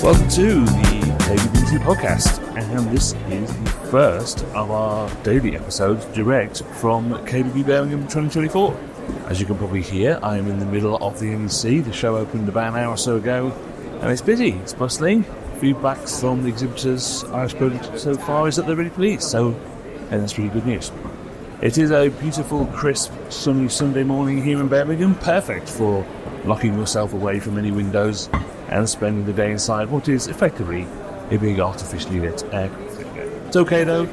Welcome to the KBB podcast, and this is the first of our daily episodes direct from KBB Birmingham 2024. As you can probably hear, I am in the middle of the NEC. The show opened about an hour or so ago, and it's busy, it's bustling. Feedback from the exhibitors I've spoken to so far is that they're really pleased, and that's really good news. It is a beautiful, crisp, sunny Sunday morning here in Birmingham, perfect for locking yourself away from any windows and spending the day inside what is effectively a big artificially lit aircraft. It's okay though.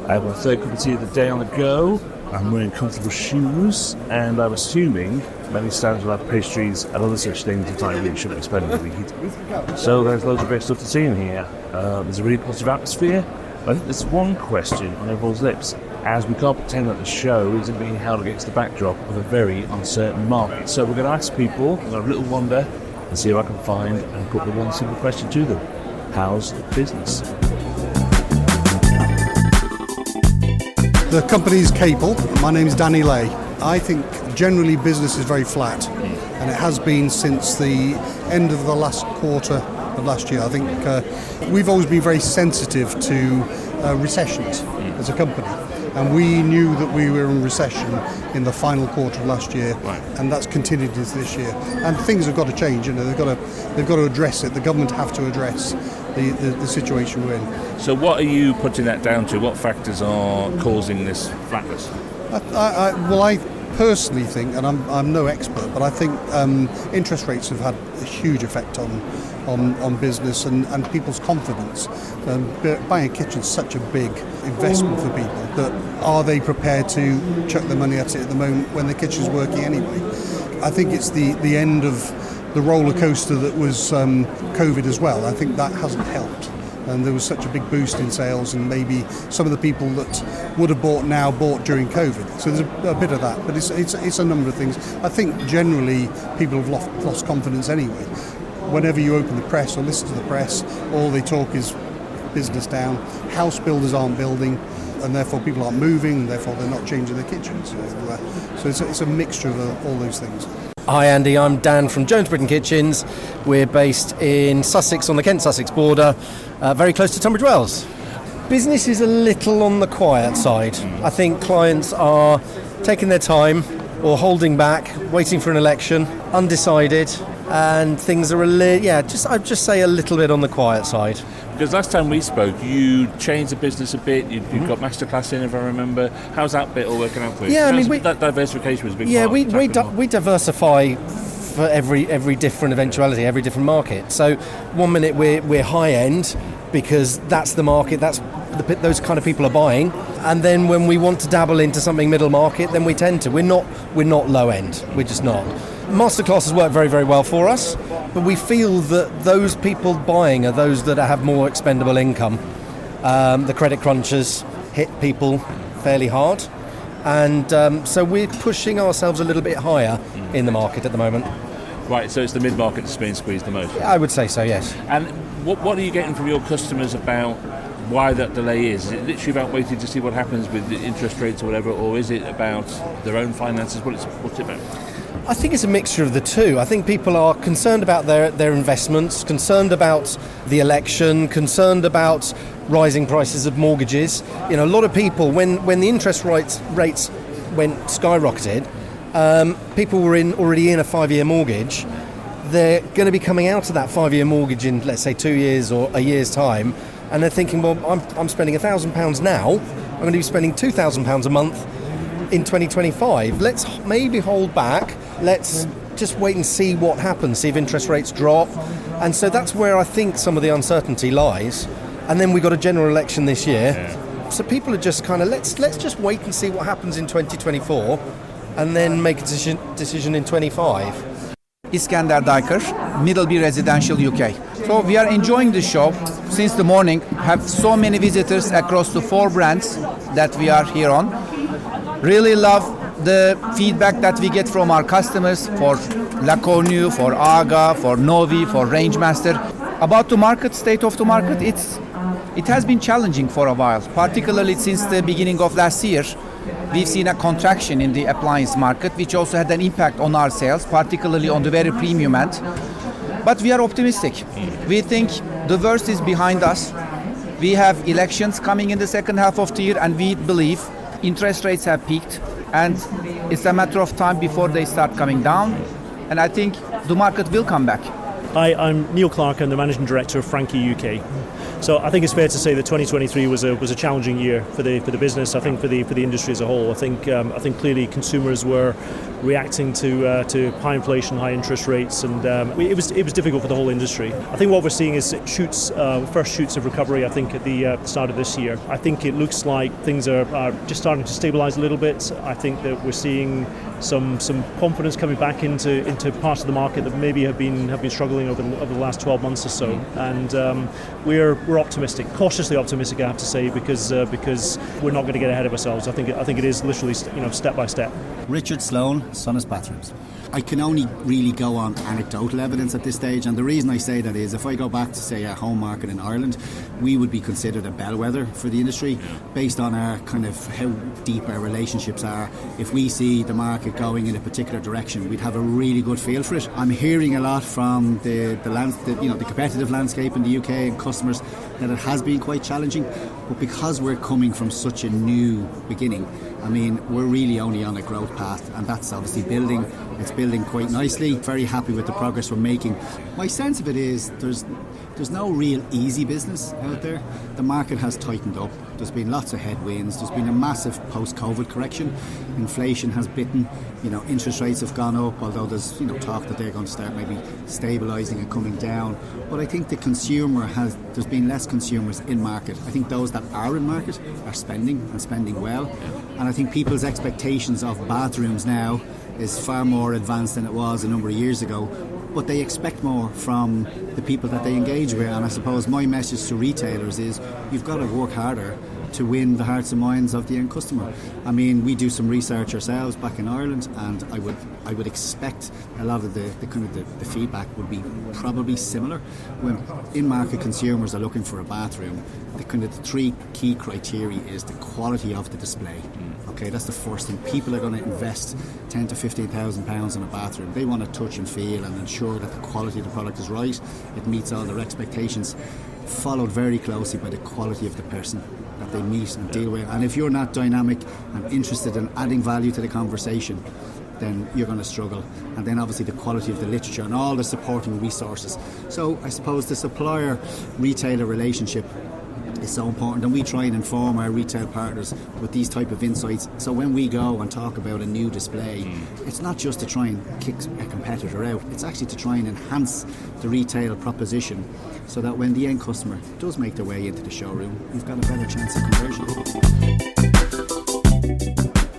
I have my third cup of tea of the day on the go. I'm wearing comfortable shoes, and I'm assuming many stands will have pastries and other such things that I really shouldn't expect to be heated. So there's loads of great stuff to see in here. There's a really positive atmosphere. I think there's one question on everyone's lips, as we can't pretend that the show isn't being held against the backdrop of a very uncertain market. So we're going to ask people, we're going to have a little wander and see if I can find and put the one simple question to them. How's business? The company's Capel. My name's Danny Lay. I think generally business is very flat, and it has been since the end of the last quarter of last year. I think we've always been very sensitive to recessions as a company, and we knew that we were in recession in the final quarter of last year, and that's continued into this year. And things have got to change. You know, they've got to address it. The government have to address the situation we're in. So what are you putting that down to? What factors are causing this flatness? I personally think, and I'm no expert, but I think interest rates have had a huge effect on business and people's confidence. Buying a kitchen is such a big investment for people that are they prepared to chuck their money at it at the moment when the kitchen's working anyway? I think it's the end of the roller coaster that was COVID as well. I think that hasn't helped. And there was such a big boost in sales, and maybe some of the people that would have bought during COVID. So there's a bit of that, but it's a number of things. I think generally people have lost confidence anyway. Whenever you open the press or listen to the press, all they talk is business down. House builders aren't building, and therefore people aren't moving, and therefore they're not changing their kitchens. So it's a mixture of all those things. Hi Andy, I'm Dan from Jones Britain Kitchens. We're based in Sussex on the Kent-Sussex border, very close to Tunbridge Wells. Business is a little on the quiet side. I think clients are taking their time or holding back, waiting for an election, undecided, and things are I'd just say a little bit on the quiet side. Because last time we spoke, you changed the business a bit. You got masterclass in, if I remember. How's that bit all working out for you? Yeah, that diversification was a big part. We diversify for every different eventuality, every different market. So one minute we're high end because that's the market, those kind of people are buying. And then when we want to dabble into something middle market, then we tend to. We're not low end. We're just not. Masterclasses work very, very well for us, but we feel that those people buying are those that have more expendable income. The credit crunchers hit people fairly hard, and so we're pushing ourselves a little bit higher in the market at the moment. Right, so it's the mid-market that's being squeezed the most? I would say so, yes. And what are you getting from your customers about why that delay is? Is it literally about waiting to see what happens with the interest rates or whatever, or is it about their own finances? What's it about? I think it's a mixture of the two. I think people are concerned about their investments, concerned about the election, concerned about rising prices of mortgages. You know, a lot of people, when the interest rates went skyrocketed, people were already in a 5-year mortgage. They're going to be coming out of that 5-year mortgage in, let's say, 2 years or a year's time, and they're thinking, well, I'm spending £1,000 now. I'm going to be spending £2,000 a month in 2025. Let's maybe hold back. Let's just wait and see what happens, see if interest rates drop. And so that's where I think some of the uncertainty lies. And then we got a general election this year. Yeah. So people are just kind of, let's just wait and see what happens in 2024 and then make a decision in 25. Iskender Diker, Middleby Residential UK. So we are enjoying the show since the morning. Have so many visitors across the 4 brands that we are here on. Really love the feedback that we get from our customers for La Cornue, for Aga, for Novi, for Rangemaster. About the market, state of the market, it has been challenging for a while, particularly since the beginning of last year. We've seen a contraction in the appliance market, which also had an impact on our sales, particularly on the very premium end. But we are optimistic. We think the worst is behind us. We have elections coming in the second half of the year, and we believe interest rates have peaked, and it's a matter of time before they start coming down. And I think the market will come back. Hi, I'm Neil Clark. I'm the Managing Director of Frankie UK. So I think it's fair to say that 2023 was a challenging year for the business. I think for the industry as a whole. I think clearly consumers were reacting to high inflation, high interest rates, and it was difficult for the whole industry. I think what we're seeing is first shoots of recovery. I think at the start of this year. I think it looks like things are just starting to stabilise a little bit. I think that we're seeing some confidence coming back into parts of the market that maybe have been struggling over the last 12 months or so, and we're optimistic, cautiously optimistic, I have to say, because we're not going to get ahead of ourselves. I think it is literally step by step. Richard Sloan, Sonus Bathrooms. I can only really go on anecdotal evidence at this stage, and the reason I say that is if I go back to, say, our home market in Ireland, we would be considered a bellwether for the industry based on our kind of how deep our relationships are. If we see the market going in a particular direction, we'd have a really good feel for it. I'm hearing a lot from the competitive landscape in the UK and customers that it has been quite challenging, but because we're coming from such a new beginning, I mean, we're really only on a growth path, and that's obviously building. It's building quite nicely. Very happy with the progress we're making. My sense of it is there's no real easy business out there. The market has tightened up. There's been lots of headwinds. There's been a massive post-COVID correction. Inflation has bitten. Interest rates have gone up, although there's talk that they're going to start maybe stabilising and coming down. But I think there's been less consumers in market. I think those that are in market are spending and spending well. And I think people's expectations of bathrooms now is far more advanced than it was a number of years ago, but they expect more from the people that they engage with. And I suppose my message to retailers is you've got to work harder to win the hearts and minds of the end customer. I mean, we do some research ourselves back in Ireland, and I would expect a lot of the feedback would be probably similar. When in-market consumers are looking for a bathroom, the three key criteria is the quality of the display. Okay, that's the first thing. People are going to invest £10,000 to £15,000 in a bathroom. They want to touch and feel and ensure that the quality of the product is right. It meets all their expectations. Followed very closely by the quality of the person that they meet and deal with. And if you're not dynamic and interested in adding value to the conversation, then you're going to struggle. And then obviously the quality of the literature and all the supporting resources. So I suppose the supplier-retailer relationship is so important, and we try and inform our retail partners with these type of insights. So when we go and talk about a new display, it's not just to try and kick a competitor out, it's actually to try and enhance the retail proposition so that when the end customer does make their way into the showroom, you've got a better chance of conversion.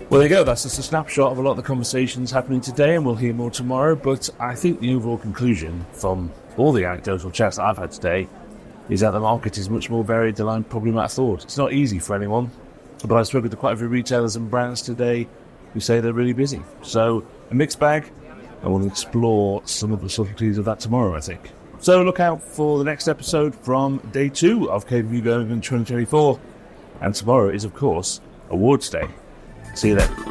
Well, there you go. That's just a snapshot of a lot of the conversations happening today, and we'll hear more tomorrow. But I think the overall conclusion from all the anecdotal chats that I've had today is that the market is much more varied than I probably might have thought. It's not easy for anyone, but I've spoken to quite a few retailers and brands today who say they're really busy. So a mixed bag, and we'll explore some of the subtleties of that tomorrow, I think. So look out for the next episode from day 2 of KBB Birmingham 2024. And tomorrow is, of course, Awards Day. See you then.